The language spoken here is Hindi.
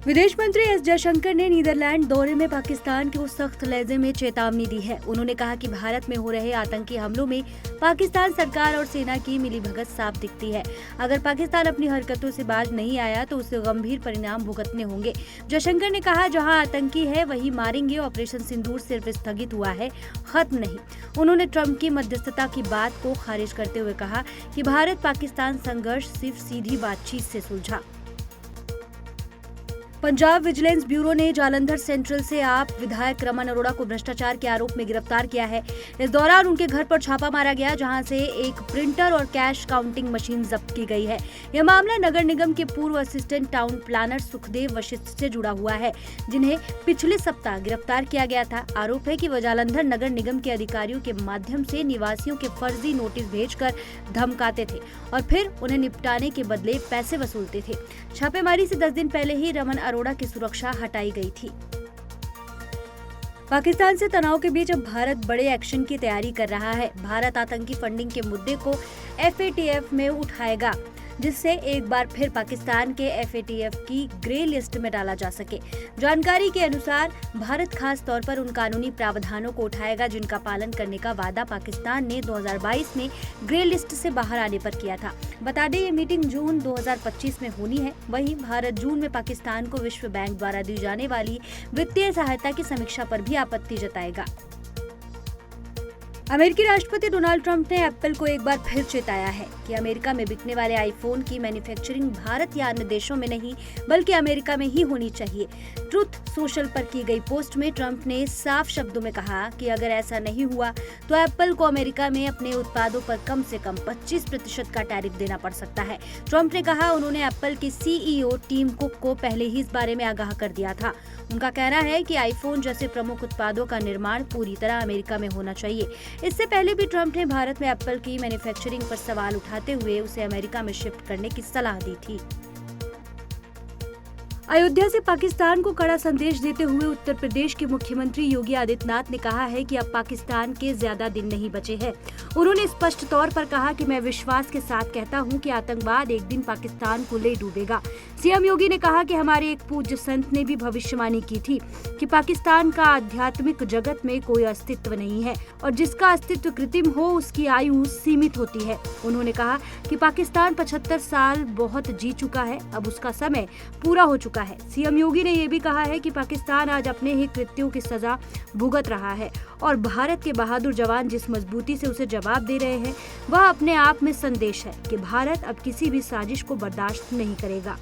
विदेश मंत्री एस जयशंकर ने नीदरलैंड दौरे में पाकिस्तान को सख्त लहजे में चेतावनी दी है। उन्होंने कहा कि भारत में हो रहे आतंकी हमलों में पाकिस्तान सरकार और सेना की मिलीभगत साफ दिखती है। अगर पाकिस्तान अपनी हरकतों से बाज नहीं आया तो उसे गंभीर परिणाम भुगतने होंगे। जयशंकर ने कहा, जहां आतंकी है वही मारेंगे। ऑपरेशन सिंदूर सिर्फ स्थगित हुआ है, खत्म नहीं। उन्होंने ट्रंप की मध्यस्थता की बात को खारिज करते हुए कहा कि भारत पाकिस्तान संघर्ष सिर्फ सीधी बातचीत से सुलझा। पंजाब विजिलेंस ब्यूरो ने जालंधर सेंट्रल से आप विधायक रमन अरोड़ा को भ्रष्टाचार के आरोप में गिरफ्तार किया है। इस दौरान उनके घर पर छापा मारा गया, जहां से एक प्रिंटर और कैश काउंटिंग मशीन जब्त की गई है। यह मामला नगर निगम के पूर्व assistant town planner Sukhdev Vashisht से जुड़ा हुआ है, जिन्हें पिछले सप्ताह गिरफ्तार किया गया था। आरोप है कि वह जालंधर नगर निगम के अधिकारियों के माध्यम से निवासियों के फर्जी नोटिस भेजकर धमकाते थे और फिर उन्हें निपटाने के बदले पैसे वसूलते थे। छापेमारी से 10 दिन पहले ही रमन अरोड़ा की सुरक्षा हटाई गई थी। पाकिस्तान से तनाव के बीच अब भारत बड़े एक्शन की तैयारी कर रहा है। भारत आतंकी फंडिंग के मुद्दे को FATF में उठाएगा, जिससे एक बार फिर पाकिस्तान के FATF की ग्रे लिस्ट में डाला जा सके। जानकारी के अनुसार भारत खास तौर पर उन कानूनी प्रावधानों को उठाएगा जिनका पालन करने का वादा पाकिस्तान ने 2022 में ग्रे लिस्ट से बाहर आने पर किया था। बता दें, ये मीटिंग जून 2025 में होनी है। वहीं भारत जून में पाकिस्तान को विश्व बैंक द्वारा दी जाने वाली वित्तीय सहायता की समीक्षा पर भी आपत्ति जताएगा। अमेरिकी राष्ट्रपति डोनाल्ड ट्रंप ने एप्पल को एक बार फिर चेताया है कि अमेरिका में बिकने वाले आईफोन की मैन्युफैक्चरिंग भारत या अन्य देशों में नहीं बल्कि अमेरिका में ही होनी चाहिए। ट्रुथ सोशल पर की गई पोस्ट में ट्रंप ने साफ शब्दों में कहा कि अगर ऐसा नहीं हुआ तो एप्पल को अमेरिका में अपने उत्पादों पर कम से कम 25% का टैरिफ देना पड़ सकता है। ट्रंप ने कहा, उन्होंने एप्पल के CEO टिम कुक को पहले ही इस बारे में आगाह कर दिया था। उनका कहना है कि आईफोन जैसे प्रमुख उत्पादों का निर्माण पूरी तरह अमेरिका में होना चाहिए। इससे पहले भी ट्रंप ने भारत में एप्पल की मैन्युफैक्चरिंग पर सवाल उठाते हुए उसे अमेरिका में शिफ्ट करने की सलाह दी थी। अयोध्या से पाकिस्तान को कड़ा संदेश देते हुए उत्तर प्रदेश के मुख्यमंत्री योगी आदित्यनाथ ने कहा है कि अब पाकिस्तान के ज्यादा दिन नहीं बचे हैं। उन्होंने स्पष्ट तौर पर कहा कि मैं विश्वास के साथ कहता हूं कि आतंकवाद एक दिन पाकिस्तान को ले डूबेगा। सीएम योगी ने कहा कि हमारे एक पूज्य संत ने भी भविष्यवाणी की थी कि पाकिस्तान का आध्यात्मिक जगत में कोई अस्तित्व नहीं है और जिसका अस्तित्व कृत्रिम हो उसकी आयु सीमित होती है। उन्होंने कहा कि पाकिस्तान 75 साल बहुत जी चुका है, अब उसका समय पूरा हो चुका है। सीएम योगी ने यह भी कहा है कि पाकिस्तान आज अपने ही कृत्यों की सजा भुगत रहा है और भारत के बहादुर जवान जिस मजबूती से उसे जवाब दे रहे हैं वह अपने आप में संदेश है कि भारत अब किसी भी साजिश को बर्दाश्त नहीं करेगा।